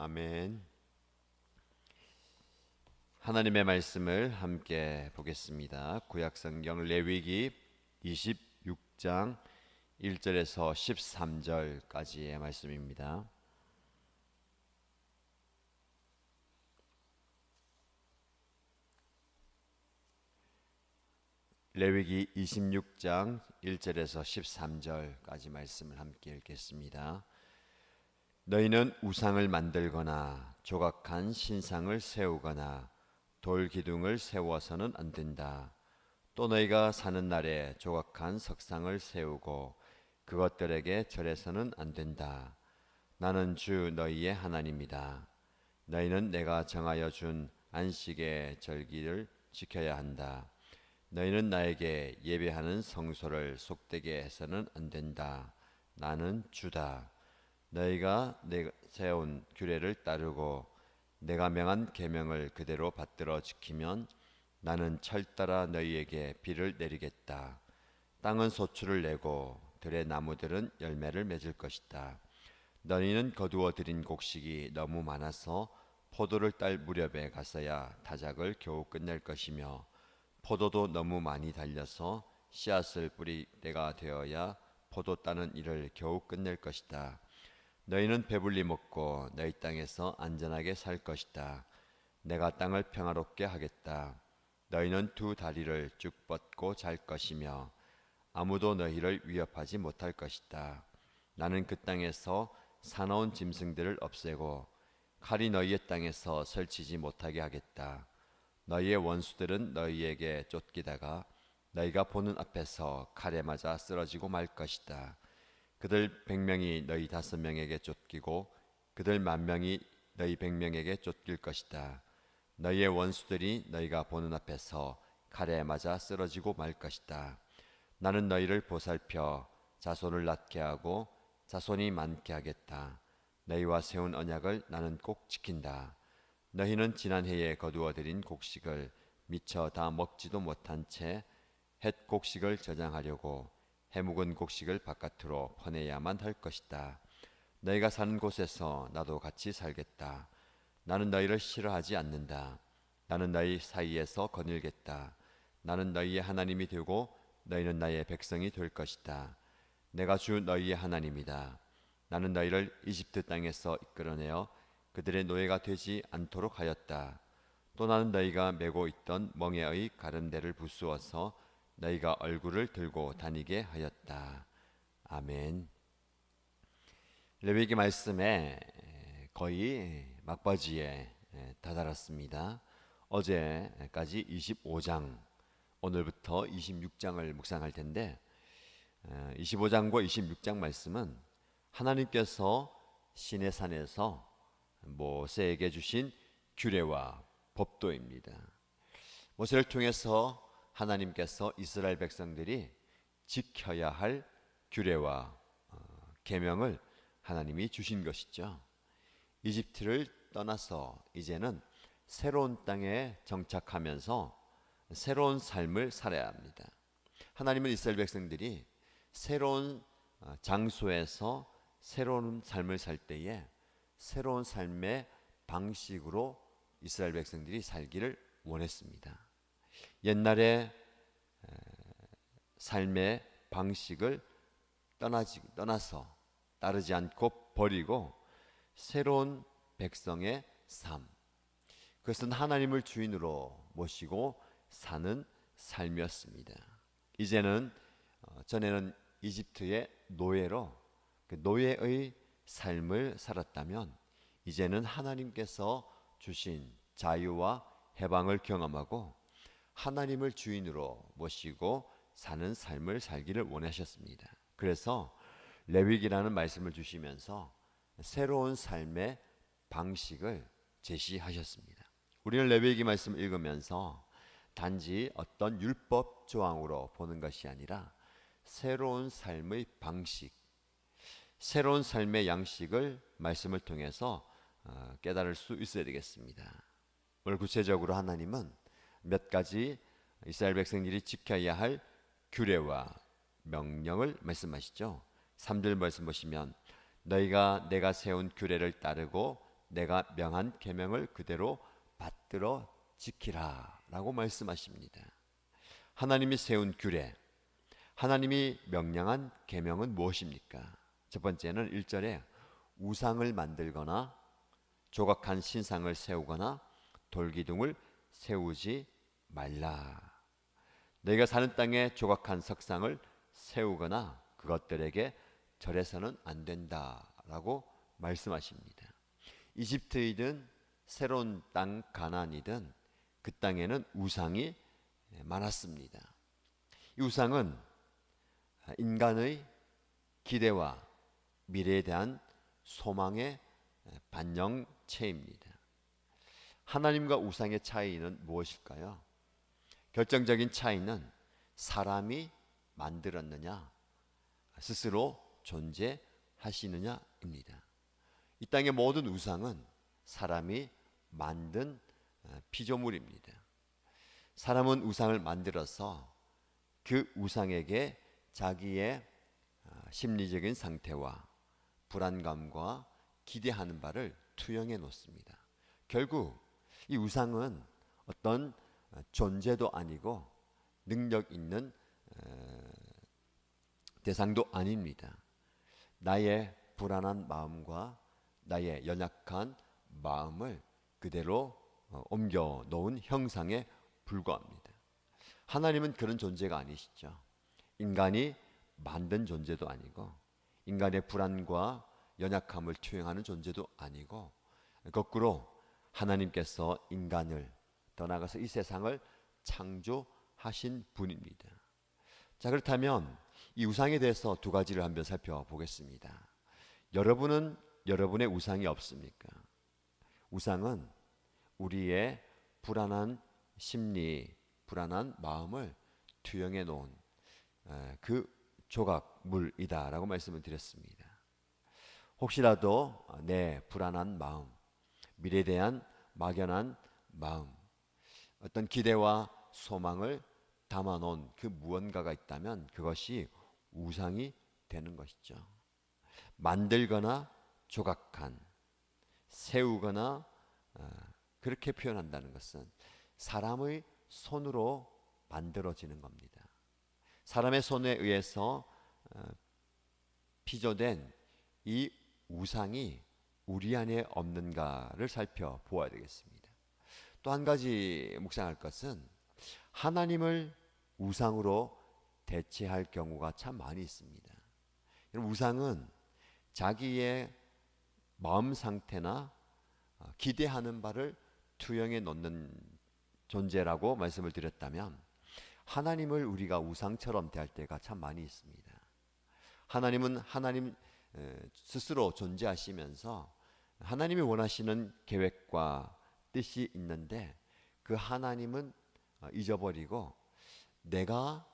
아멘. 하나님의 말씀을 함께 보겠습니다. 구약성경 레위기 26장 1절에서 13절까지의 말씀입니다. 레위기 26장 1절에서 13절까지 말씀을 함께 읽겠습니다. 너희는 우상을 만들거나 조각한 신상을 세우거나 돌 기둥을 세워서는 안 된다. 또 너희가 사는 날에 조각한 석상을 세우고 그것들에게 절해서는 안 된다. 나는 주 너희의 하나님이다. 너희는 내가 정하여 준 안식의 절기를 지켜야 한다. 너희는 나에게 예배하는 성소를 속되게 해서는 안 된다. 나는 주다. 너희가 내가 세운 규례를 따르고 내가 명한 계명을 그대로 받들어 지키면 나는 철따라 너희에게 비를 내리겠다. 땅은 소출을 내고 들의 나무들은 열매를 맺을 것이다. 너희는 거두어 들인 곡식이 너무 많아서 포도를 딸 무렵에 가서야 타작을 겨우 끝낼 것이며 포도도 너무 많이 달려서 씨앗을 뿌릴 때가 되어야 포도 따는 일을 겨우 끝낼 것이다. 너희는 배불리 먹고 너희 땅에서 안전하게 살 것이다. 내가 땅을 평화롭게 하겠다. 너희는 두 다리를 쭉 뻗고 잘 것이며 아무도 너희를 위협하지 못할 것이다. 나는 그 땅에서 사나운 짐승들을 없애고 칼이 너희의 땅에서 설치지 못하게 하겠다. 너희의 원수들은 너희에게 쫓기다가 너희가 보는 앞에서 칼에 맞아 쓰러지고 말 것이다. 그들 100명이 너희 5명에게 쫓기고 그들 10,000명이 너희 100명에게 쫓길 것이다. 너희의 원수들이 너희가 보는 앞에서 칼에 맞아 쓰러지고 말 것이다. 나는 너희를 보살펴 자손을 낳게 하고 자손이 많게 하겠다. 너희와 세운 언약을 나는 꼭 지킨다. 너희는 지난 해에 거두어 들인 곡식을 미처 다 먹지도 못한 채 햇 곡식을 저장하려고 해묵은 곡식을 바깥으로 퍼내야만 할 것이다. 너희가 사는 곳에서 나도 같이 살겠다. 나는 너희를 싫어하지 않는다. 나는 너희 사이에서 거닐겠다. 나는 너희의 하나님이 되고 너희는 나의 백성이 될 것이다. 내가 주 너희의 하나님이다. 나는 너희를 이집트 땅에서 이끌어내어 그들의 노예가 되지 않도록 하였다. 또 나는 너희가 메고 있던 멍에의 가름대를 부수어서 너희가 얼굴을 들고 다니게 하였다. 아멘. 레위기 말씀에 거의 막바지에 다다랐습니다. 어제까지 25장, 오늘부터 26장을 묵상할 텐데 25장과 26장 말씀은 하나님께서 시내산에서 모세에게 주신 규례와 법도입니다. 모세를 통해서 하나님께서 이스라엘 백성들이 지켜야 할 규례와 계명을 하나님이 주신 것이죠. 이집트를 떠나서 이제는 새로운 땅에 정착하면서 새로운 삶을 살아야 합니다. 하나님은 이스라엘 백성들이 새로운 장소에서 새로운 삶을 살 때에 새로운 삶의 방식으로 이스라엘 백성들이 살기를 원했습니다. 옛날의 삶의 방식을 떠나서 따르지 않고 버리고 새로운 백성의 삶, 그것은 하나님을 주인으로 모시고 사는 삶이었습니다. 이제는 전에는 이집트의 노예로 그 노예의 삶을 살았다면 이제는 하나님께서 주신 자유와 해방을 경험하고 하나님을 주인으로 모시고 사는 삶을 살기를 원하셨습니다. 그래서 레위기라는 말씀을 주시면서 새로운 삶의 방식을 제시하셨습니다. 우리는 레위기 말씀을 읽으면서 단지 어떤 율법 조항으로 보는 것이 아니라 새로운 삶의 방식, 새로운 삶의 양식을 말씀을 통해서 깨달을 수 있어야 되겠습니다. 오늘 구체적으로 하나님은 몇 가지 이스라엘 백성들이 지켜야 할 규례와 명령을 말씀하시죠. 3절 말씀 보시면 너희가 내가 세운 규례를 따르고 내가 명한 계명을 그대로 받들어 지키라 라고 말씀하십니다. 하나님이 세운 규례, 하나님이 명령한 계명은 무엇입니까? 첫 번째는 1절에 우상을 만들거나 조각한 신상을 세우거나 돌기둥을 세우지 말라. 너희가 사는 땅에 조각한 석상을 세우거나 그것들에게 절해서는 안 된다라고 말씀하십니다. 이집트이든 새로운 땅 가나안이든 그 땅에는 우상이 많았습니다. 이 우상은 인간의 기대와 미래에 대한 소망의 반영체입니다. 하나님과 우상의 차이는 무엇일까요? 결정적인 차이는 사람이 만들었느냐, 스스로 존재하시느냐입니다. 이 땅의 모든 우상은 사람이 만든 피조물입니다. 사람은 우상을 만들어서 그 우상에게 자기의 심리적인 상태와 불안감과 기대하는 바를 투영해 놓습니다. 결국 이 우상은 어떤 존재도 아니고 능력 있는 대상도 아닙니다. 나의 불안한 마음과 나의 연약한 마음을 그대로 옮겨 놓은 형상에 불과합니다. 하나님은 그런 존재가 아니시죠. 인간이 만든 존재도 아니고 인간의 불안과 연약함을 투영하는 존재도 아니고 거꾸로 하나님께서 인간을 더 나아가서 이 세상을 창조하신 분입니다. 자, 그렇다면 이 우상에 대해서 두 가지를 한번 살펴보겠습니다. 여러분은 여러분의 우상이 없습니까? 우상은 우리의 불안한 심리, 불안한 마음을 투영해 놓은 그 조각물이다라고 말씀을 드렸습니다. 혹시라도 내 불안한 마음, 미래에 대한 막연한 마음, 어떤 기대와 소망을 담아놓은 그 무언가가 있다면 그것이 우상이 되는 것이죠. 만들거나 조각한, 세우거나 그렇게 표현한다는 것은 사람의 손으로 만들어지는 겁니다. 사람의 손에 의해서 피조된 이 우상이 우리 안에 없는가를 살펴보아야 되겠습니다. 또 한 가지 묵상할 것은 하나님을 우상으로 대체할 경우가 참 많이 있습니다. 우상은 자기의 마음 상태나 기대하는 바를 투영해 놓는 존재라고 말씀을 드렸다면 하나님을 우리가 우상처럼 대할 때가 참 많이 있습니다. 하나님은 하나님 스스로 존재하시면서 하나님이 원하시는 계획과 뜻이 있는데 그 하나님은 잊어버리고 내가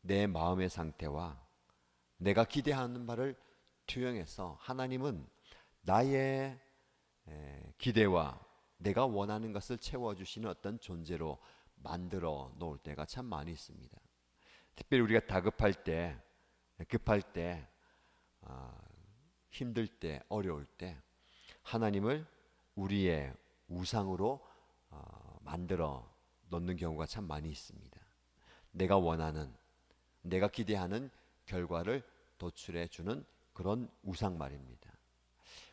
내 마음의 상태와 내가 기대하는 바를 투영해서 하나님은 나의 기대와 내가 원하는 것을 채워주시는 어떤 존재로 만들어 놓을 때가 참 많이 있습니다. 특별히 우리가 다급할 때, 급할 때, 힘들 때, 어려울 때 하나님을 우리의 우상으로 만들어 놓는 경우가 참 많이 있습니다. 내가 원하는, 내가 기대하는 결과를 도출해 주는 그런 우상 말입니다.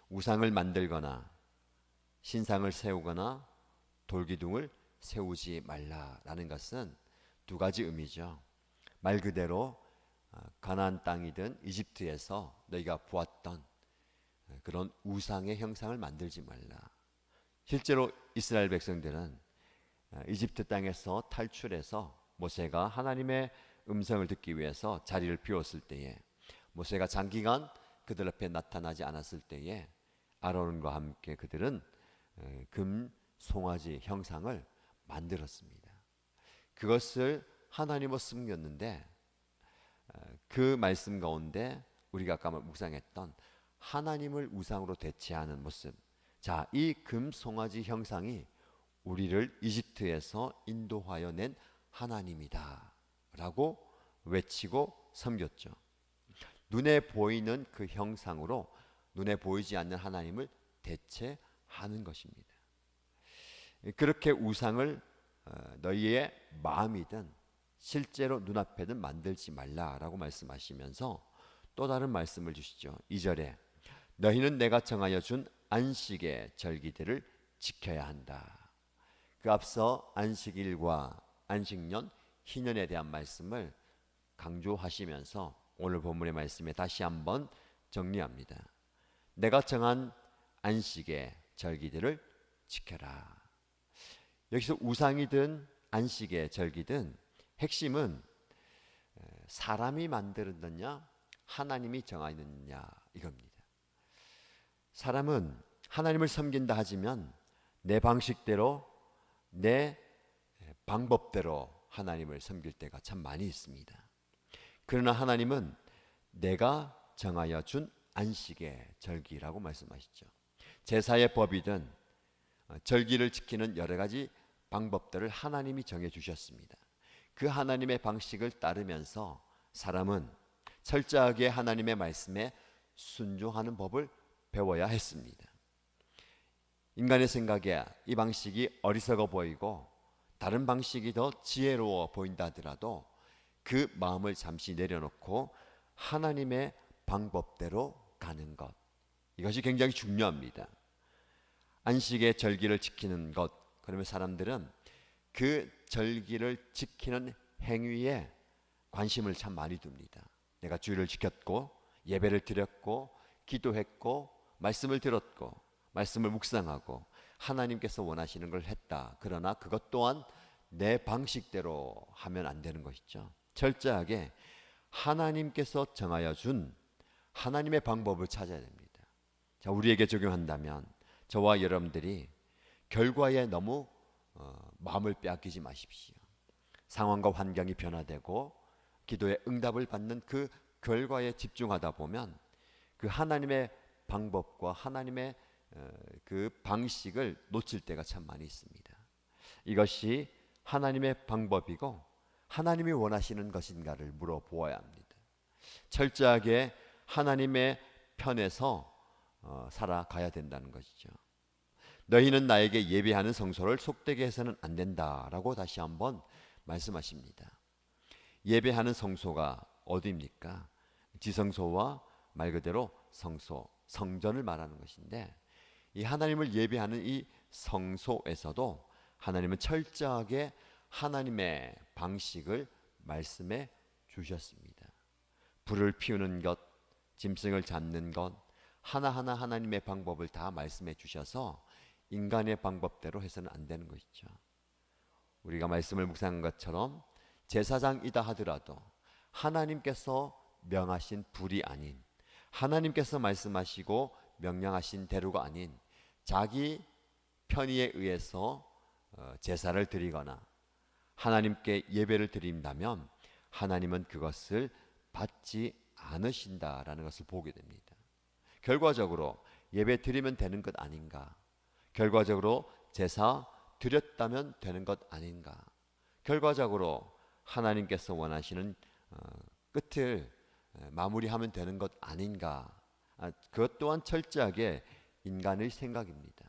우상을 만들거나 신상을 세우거나 돌기둥을 세우지 말라라는 것은 두 가지 의미죠. 말 그대로 가나안 땅이든 이집트에서 너희가 보았던 그런 우상의 형상을 만들지 말라. 실제로 이스라엘 백성들은 이집트 땅에서 탈출해서 모세가 하나님의 음성을 듣기 위해서 자리를 비웠을 때에 모세가 장기간 그들 앞에 나타나지 않았을 때에 아론과 함께 그들은 금 송아지 형상을 만들었습니다. 그것을 하나님으로 숨겼는데 그 말씀 가운데 우리가 아까 묵상했던 하나님을 우상으로 대체하는 모습, 자, 이 금 송아지 형상이 우리를 이집트에서 인도하여 낸 하나님이다 라고 외치고 섬겼죠. 눈에 보이는 그 형상으로 눈에 보이지 않는 하나님을 대체하는 하는 것입니다. 그렇게 우상을 너희의 마음이든 실제로 눈앞에든 만들지 말라라고 말씀하시면서 또 다른 말씀을 주시죠. 2절에 너희는 내가 정하여 준 안식의 절기들을 지켜야 한다. 그 앞서 안식일과 안식년, 희년에 대한 말씀을 강조하시면서 오늘 본문의 말씀에 다시 한번 정리합니다. 내가 정한 안식의 절기들을 지켜라. 여기서 우상이든 안식의 절기든 핵심은 사람이 만들었느냐 하나님이 정하느냐 이겁니다. 사람은 하나님을 섬긴다 하지만 내 방식대로 내 방법대로 하나님을 섬길 때가 참 많이 있습니다. 그러나 하나님은 내가 정하여 준 안식의 절기라고 말씀하시죠. 제사의 법이든 절기를 지키는 여러 가지 방법들을 하나님이 정해 주셨습니다. 그 하나님의 방식을 따르면서 사람은 철저하게 하나님의 말씀에 순종하는 법을 배워야 했습니다. 인간의 생각에 이 방식이 어리석어 보이고 다른 방식이 더 지혜로워 보인다 하더라도 그 마음을 잠시 내려놓고 하나님의 방법대로 가는 것, 이것이 굉장히 중요합니다. 안식의 절기를 지키는 것, 그러면 사람들은 그 절기를 지키는 행위에 관심을 참 많이 둡니다. 내가 주일을 지켰고 예배를 드렸고 기도했고 말씀을 들었고 말씀을 묵상하고 하나님께서 원하시는 걸 했다. 그러나 그것 또한 내 방식대로 하면 안 되는 것이죠. 철저하게 하나님께서 정하여 준 하나님의 방법을 찾아야 됩니다. 자, 우리에게 적용한다면 저와 여러분들이 결과에 너무 마음을 빼앗기지 마십시오. 상황과 환경이 변화되고 기도의 응답을 받는 그 결과에 집중하다 보면 그 하나님의 방법과 하나님의 그 방식을 놓칠 때가 참 많이 있습니다. 이것이 하나님의 방법이고 하나님이 원하시는 것인가를 물어보아야 합니다. 철저하게 하나님의 편에서 살아가야 된다는 것이죠. 너희는 나에게 예배하는 성소를 속되게 해서는 안 된다라고 다시 한번 말씀하십니다. 예배하는 성소가 어디입니까? 지성소와 말 그대로 성소, 성전을 말하는 것인데 이 하나님을 예배하는 이 성소에서도 하나님은 철저하게 하나님의 방식을 말씀해 주셨습니다. 불을 피우는 것, 짐승을 잡는 것, 하나하나 하나님의 방법을 다 말씀해 주셔서 인간의 방법대로 해서는 안 되는 것이죠. 우리가 말씀을 묵상한 것처럼 제사장이다 하더라도 하나님께서 명하신 불이 아닌, 하나님께서 말씀하시고 명령하신 대로가 아닌 자기 편의에 의해서 제사를 드리거나 하나님께 예배를 드린다면 하나님은 그것을 받지 않으신다라는 것을 보게 됩니다. 결과적으로 예배 드리면 되는 것 아닌가? 결과적으로 제사 드렸다면 되는 것 아닌가? 결과적으로 하나님께서 원하시는 끝을 마무리하면 되는 것 아닌가? 그것 또한 철저하게 인간의 생각입니다.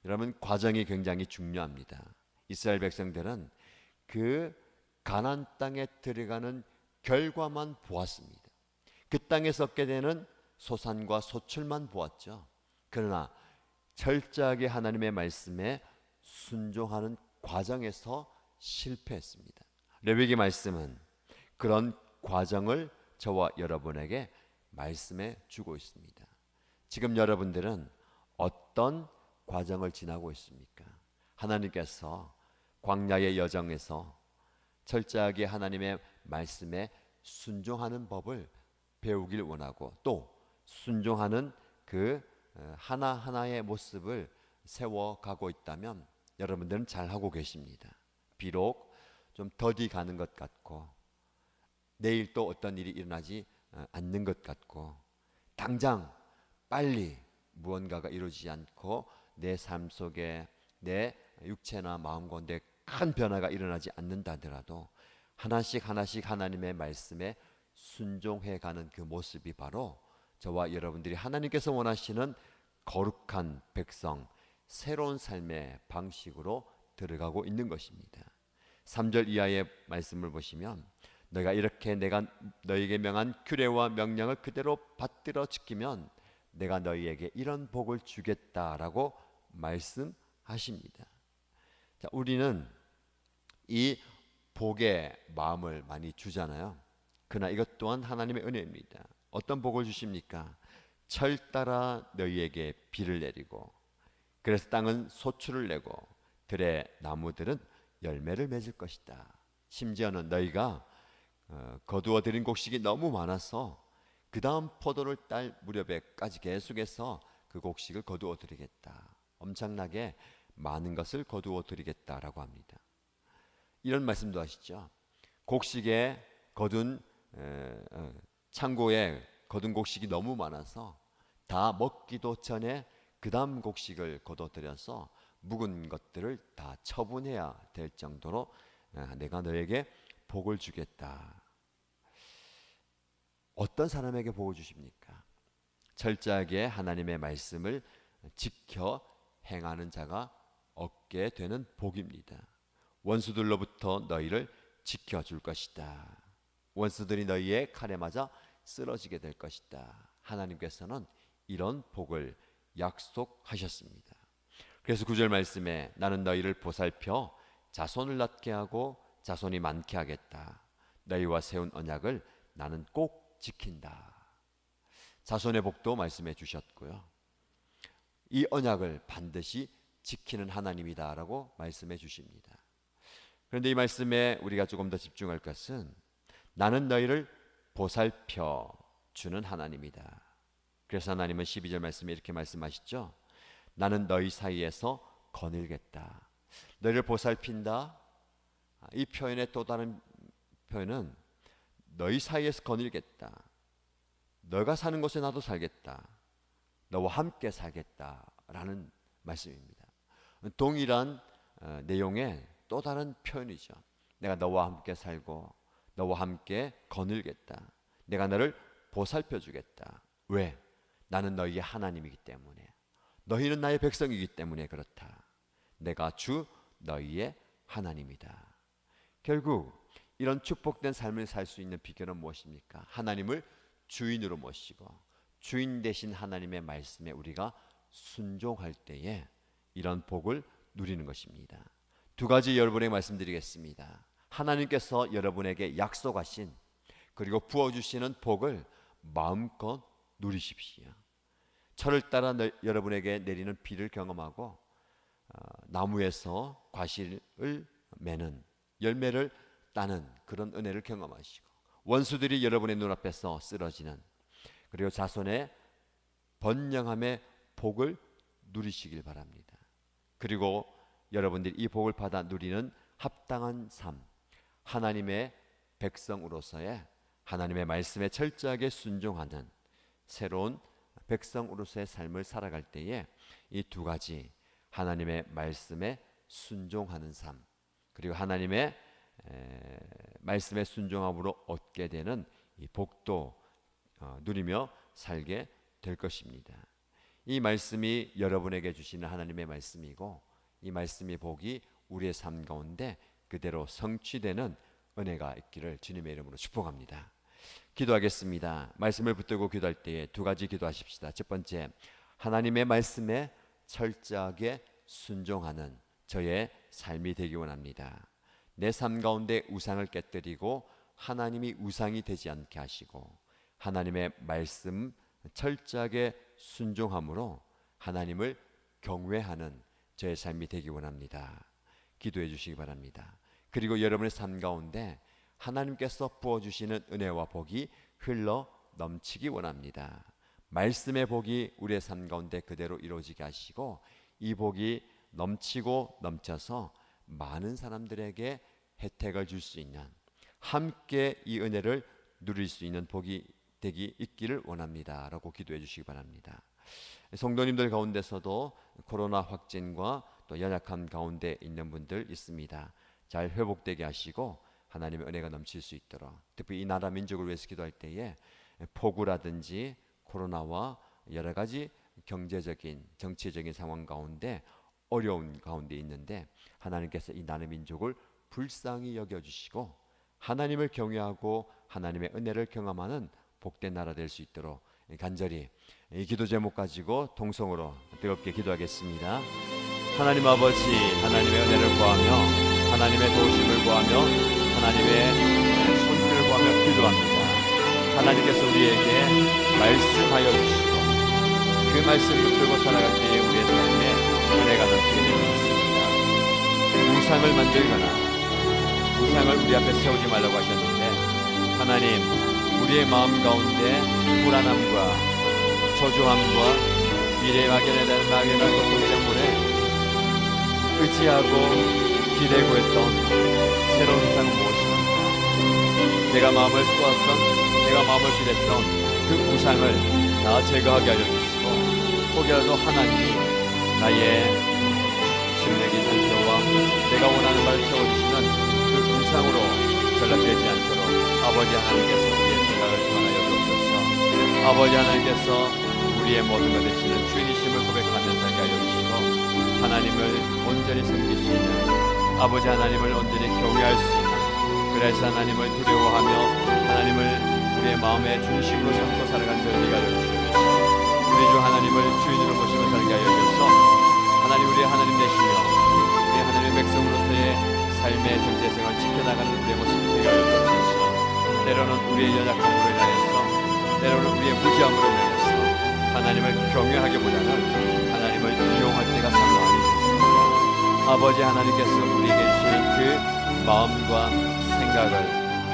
여러분, 과정이 굉장히 중요합니다. 이스라엘 백성들은 그 가나안 땅에 들어가는 결과만 보았습니다. 그 땅에서 얻게 되는 소산과 소출만 보았죠. 그러나 철저하게 하나님의 말씀에 순종하는 과정에서 실패했습니다. 레위기 말씀은 그런 과정을 저와 여러분에게 말씀해 주고 있습니다. 지금 여러분들은 어떤 과정을 지나고 있습니까? 하나님께서 광야의 여정에서 철저하게 하나님의 말씀에 순종하는 법을 배우길 원하고 또 순종하는 그 하나하나의 모습을 세워가고 있다면 여러분들은 잘하고 계십니다. 비록 좀 더디 가는 것 같고 내일 또 어떤 일이 일어나지 않는 것 같고 당장 빨리 무언가가 이루어지지 않고 내 삶 속에 내 육체나 마음 가운데 큰 변화가 일어나지 않는다 하더라도 하나씩 하나씩 하나님의 말씀에 순종해 가는 그 모습이 바로 저와 여러분들이 하나님께서 원하시는 거룩한 백성, 새로운 삶의 방식으로 들어가고 있는 것입니다. 3절 이하의 말씀을 보시면 너희가 이렇게 내가 너희에게 명한 규례와 명령을 그대로 받들어 지키면 내가 너희에게 이런 복을 주겠다라고 말씀하십니다. 자, 우리는 이 복의 마음을 많이 주잖아요. 그러나 이것 또한 하나님의 은혜입니다. 어떤 복을 주십니까? 철 따라 너희에게 비를 내리고 그래서 땅은 소출을 내고 들의 나무들은 열매를 맺을 것이다. 심지어는 너희가 거두어 들인 곡식이 너무 많아서 그 다음 포도를 딸 무렵에까지 계속해서 그 곡식을 거두어 드리겠다. 엄청나게 많은 것을 거두어 드리겠다라고 합니다. 이런 말씀도 하시죠. 곡식에 거둔 창고에 거둔 곡식이 너무 많아서 다 먹기도 전에 그 다음 곡식을 거둬들여서 묵은 것들을 다 처분해야 될 정도로 내가 너에게 복을 주겠다. 어떤 사람에게 복을 주십니까? 철저하게 하나님의 말씀을 지켜 행하는 자가 얻게 되는 복입니다. 원수들로부터 너희를 지켜줄 것이다. 원수들이 너희의 칼에 맞아 쓰러지게 될 것이다. 하나님께서는 이런 복을 약속하셨습니다. 그래서 9절 말씀에 나는 너희를 보살펴 자손을 낳게 하고 자손이 많게 하겠다. 너희와 세운 언약을 나는 꼭 지킨다. 자손의 복도 말씀해 주셨고요. 이 언약을 반드시 지키는 하나님이다라고 말씀해 주십니다. 그런데 이 말씀에 우리가 조금 더 집중할 것은 나는 너희를 보살펴 주는 하나님이다. 그래서 하나님은 12절 말씀에 이렇게 말씀하시죠. 나는 너희 사이에서 거닐겠다. 너희를 보살핀다. 이 표현의 또 다른 표현은 너희 사이에서 거닐겠다. 너가 사는 곳에 나도 살겠다. 너와 함께 살겠다라는 말씀입니다. 동일한 내용의 또 다른 표현이죠. 내가 너와 함께 살고 너와 함께 거닐겠다. 내가 너를 보살펴 주겠다. 왜? 나는 너희의 하나님이기 때문에. 너희는 나의 백성이기 때문에 그렇다. 내가 주 너희의 하나님이다. 결국 이런 축복된 삶을 살 수 있는 비결은 무엇입니까? 하나님을 주인으로 모시고 주인 되신 하나님의 말씀에 우리가 순종할 때에 이런 복을 누리는 것입니다. 두 가지 여러분에게 말씀드리겠습니다. 하나님께서 여러분에게 약속하신 그리고 부어주시는 복을 마음껏 누리십시오. 철을 따라 여러분에게 내리는 비를 경험하고 나무에서 과실을 매는 열매를 따는 그런 은혜를 경험하시고 원수들이 여러분의 눈앞에서 쓰러지는 그리고 자손의 번영함의 복을 누리시길 바랍니다. 그리고 여러분들이 이 복을 받아 누리는 합당한 삶, 하나님의 백성으로서의 하나님의 말씀에 철저하게 순종하는 새로운 백성으로서의 삶을 살아갈 때에 이 두 가지 하나님의 말씀에 순종하는 삶 그리고 하나님의 말씀에 순종함으로 얻게 되는 이 복도 누리며 살게 될 것입니다. 이 말씀이 여러분에게 주시는 하나님의 말씀이고 이 말씀의 복이 우리의 삶 가운데 그대로 성취되는 은혜가 있기를 주님의 이름으로 축복합니다. 기도하겠습니다. 말씀을 붙들고 기도할 때에 두 가지 기도하십시다. 첫 번째, 하나님의 말씀에 철저하게 순종하는 저의 삶이 되기 원합니다. 내 삶 가운데 우상을 깨뜨리고 하나님이 우상이 되지 않게 하시고 하나님의 말씀 철저하게 순종함으로 하나님을 경외하는 저의 삶이 되기 원합니다. 기도해 주시기 바랍니다. 그리고 여러분의 삶 가운데 하나님께서 부어주시는 은혜와 복이 흘러 넘치기 원합니다. 말씀의 복이 우리의 삶 가운데 그대로 이루어지게 하시고 이 복이 넘치고 넘쳐서 많은 사람들에게 혜택을 줄 수 있는 함께 이 은혜를 누릴 수 있는 복이 되기 있기를 원합니다 라고 기도해 주시기 바랍니다. 성도님들 가운데서도 코로나 확진과 또 연약함 가운데 있는 분들 있습니다. 잘 회복되게 하시고 하나님의 은혜가 넘칠 수 있도록 특히 이 나라 민족을 위해서 기도할 때에 폭우라든지 코로나와 여러 가지 경제적인 정치적인 상황 가운데 어려운 가운데 있는데 하나님께서 이 나는 민족을 불쌍히 여겨주시고 하나님을 경외하고 하나님의 은혜를 경험하는 복된 나라 될 수 있도록 간절히 이 기도 제목 가지고 동성으로 뜨겁게 기도하겠습니다. 하나님 아버지, 하나님의 은혜를 구하며 하나님의 도우심을 구하며 하나님의 손길을 구하며 기도합니다. 하나님께서 우리에게 말씀하여 주시고 그 말씀을 붙들고 살아갈 때에 우리의 삶에 은혜가 넘치게 되는 것입니다. 우상을 만들거나 우상을 우리 앞에 세우지 말라고 하셨는데 하나님, 우리의 마음 가운데 불안함과 초조함과 미래에 막연한 고통 때문에 의지하고 기대고 했던 새로운 세상은 무엇입니까? 내가 마음을 쏘았던, 내가 마음을 기댔던 그 우상을 다 제거하게 알려주시고 혹여라도 하나님이 나의 심령의 상태와 내가 원하는 바를 채워주시는 그 우상으로 전락되지 않도록 아버지 하나님께서 우리의 생각을 주관하여 주옵소서. 아버지 하나님께서 우리의 모든 것 되시는 주인이심을 고백하며 살게 하여 주시고 하나님을 온전히 섬길 수 있는, 아버지 하나님을 온전히 경외할 수 있는, 그래서 하나님을 두려워하며 하나님을 우리의 마음의 중심으로 삼고 살아가는 데 하여 주시옵소서. 우리 주 하나님을 주인으로 모시며 살게 하여 주셔서 하나님, 우리의 하나님 되시며 우리 하나님의 백성으로서의 삶의 정체성을 지켜나가는 우리의 모습 되게 하여 주옵소서. 때로는 우리의 연약함으로 인하여서, 때로는 우리의 무지함으로 인하여서 하나님을 경외하기보다는 하나님을 이용할 때가 상당히 있습니다. 아버지 하나님께서 우리에게 주시는 그 마음과 생각을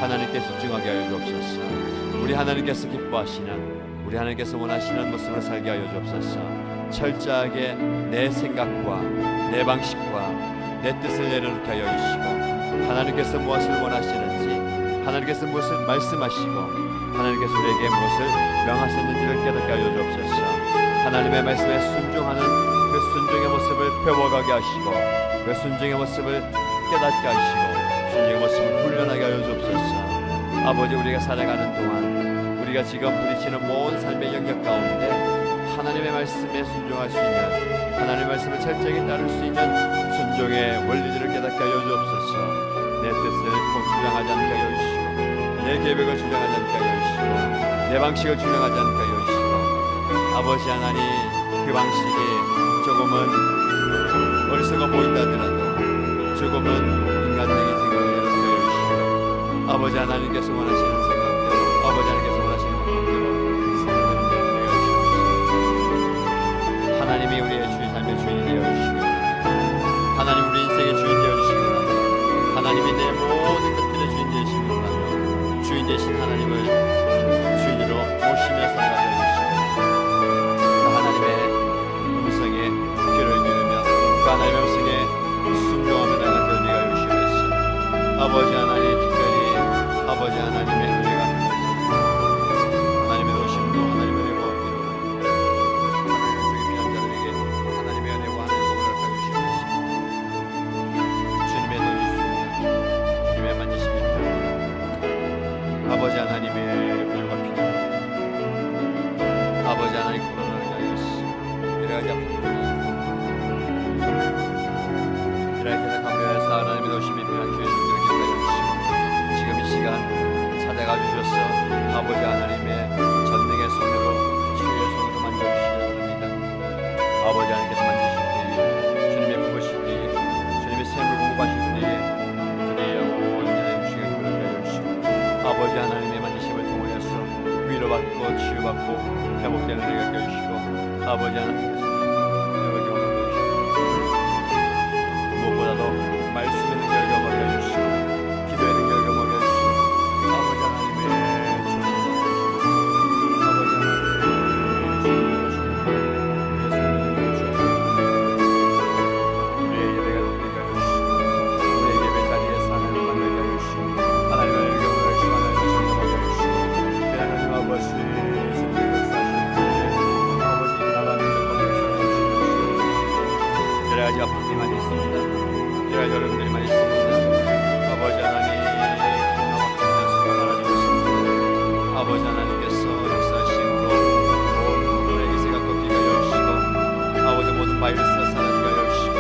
하나님께 집중하게 하여 주옵소서. 우리 하나님께서 기뻐하시는, 우리 하나님께서 원하시는 모습으로 살게 하여 주옵소서. 철저하게 내 생각과 내 방식과 내 뜻을 내려놓게 하여 주시고 하나님께서 무엇을 원하시는지, 하나님께서 무엇을 말씀하시고 하나님께서 우리에게 무엇을 명하셨는지를 깨닫게 하여 주옵소서. 하나님의 말씀에 순종하는 그 순종의 모습을 배워가게 하시고 그 순종의 모습을 깨닫게 하시고 순종의 모습을 훈련하게 하여 주옵소서. 아버지, 우리가 살아가는 동안 우리가 지금 부딪히는 모든 삶의 영역 가운데 하나님의 말씀에 순종할 수 있는, 하나님의 말씀을 철저하게 따를 수 있는 순종의 원리들을 깨닫게 하여 주옵소서. 내 뜻을 주장하지 않게 하여 주시고 내 계획을 주장하지 않게 하여 주시고 내 방식을 주장하지 않게 하여 주시고 아버지 하나님, 그 방식이 조금은 어리석어 보인다 하더라도 조금은 인간적인 생각을 내놓게 하여 주시고 아버지 하나님께서 원하시는 생각대로, 아버지 하나님께서 원하시는 방법대로 하나님이 우리의 주인, 삶의 주인이 되어주시기 바랍니다. 하나님, 우리 인생의 주인 되어주시기 바랍니다. 하나님이 내 모든 것들의 주인 되시기 바랍니다. 주인 되신 하나님을 주인으로 모시며 살아가게 해주시고 그 하나님의 음성에 귀를 기울이며 그 하나님의 음성에 순종하며 나가게 되게 해주시옵소서. 아버지 하나님, 특별히 아버지 하나님의 은혜가 하나님의 도심도 하나님의 은혜가 아버지 하나님의 부요가 필요합니다. 아버지 하나님, 코로나를 위하여 여러 가지 아픔을 이럴 때는 감사해서 하나님의 도심이 필요한 주의 종들을 기억하여 주시고 지금 이 시간 찾아가 주셔서 아버지 하나님의 전능의 손으로, 주의 손으로 만져주시기 바랍니다. 아버지 하나님께서 만지실 때에, 주님의 부으실 때에, 주님의 샘을 공급하실 때에 아버지 하나님의 만지심을 통하여서 위로받고 치유받고 회복되는 은혜가 껴주시고 아버지 하나님께서 아버지 오늘 보여주시고 무엇보다도 말씀의 능력을 경험하게 해주시고 기도의 능력을 경험하게 해주시고 아버지 하나님의 주님, 아버지 하나님의 우리의 예배가 되게 해주시고 우리의 예배 자리에서 하나님을 만나게 해주시고 하나님의 의견을 아버지, 성령 역사하시는 때 아버지 나라는 정권 역사하시는 여러 가지 아픔이 많이 있습니다. 여러 가지 어려움들이 많이 있습니다. 아버지 하나님, 하나님께서 많아지고 있습니다. 아버지 하나님께서 역사하심으로 모든 부분의 기세가 꺾이게 하여 주시고 아버지 모든 바이러스가 사라지게 하여 주시고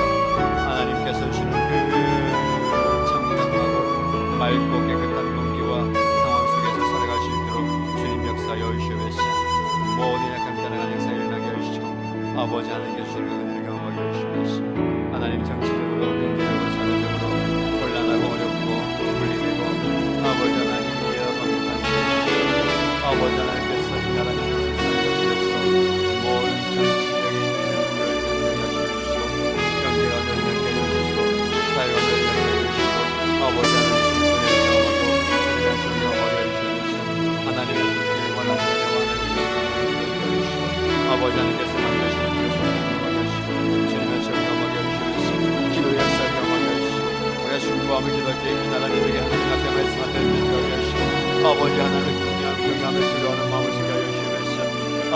기도할 때 이 나라 민족의 하나님 앞에 말씀할 때 믿게 하시고 아버지 하나님 경외하며 두려워하는 마음을 쓰게 하여 주시옵소서.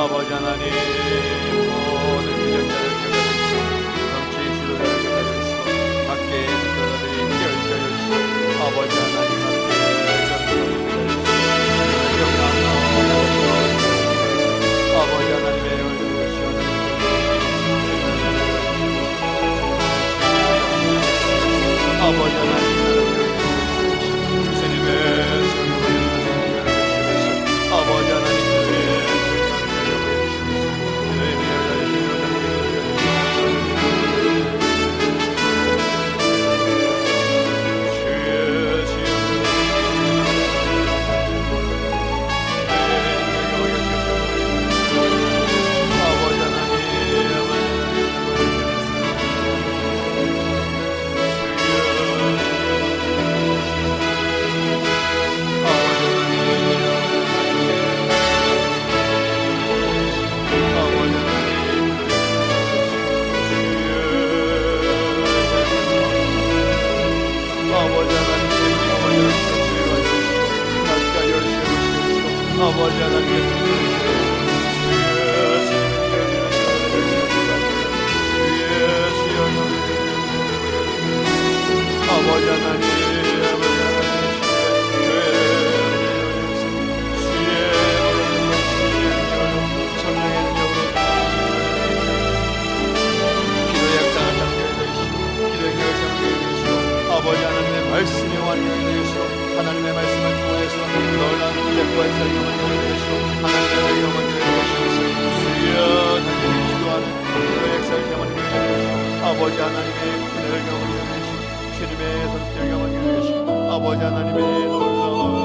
아버지 하나님 모든 위력자를 격려하시고 정치 지도자를 격려하시고 밖에 지도자들이 열게 하여 주시고 아버지 하나님 앞에 아버지 하나님의 은혜를 시원하게 아버지 하나님 주님의 아버지 하나님 아버지 하나님의 말씀이 완전히 되시오. 하나님의 말씀을 통해서 놀라운 기적과 설명을 되시오. 하나님의 영원히 되시옵소서. 주여 하나님 기도하는 기도의 역사를 되시오. 아버지 하나님의 은혜를 경험하게 되시오. 주님의 손길 경험하게 되시오. 아버지 하나님의 놀라운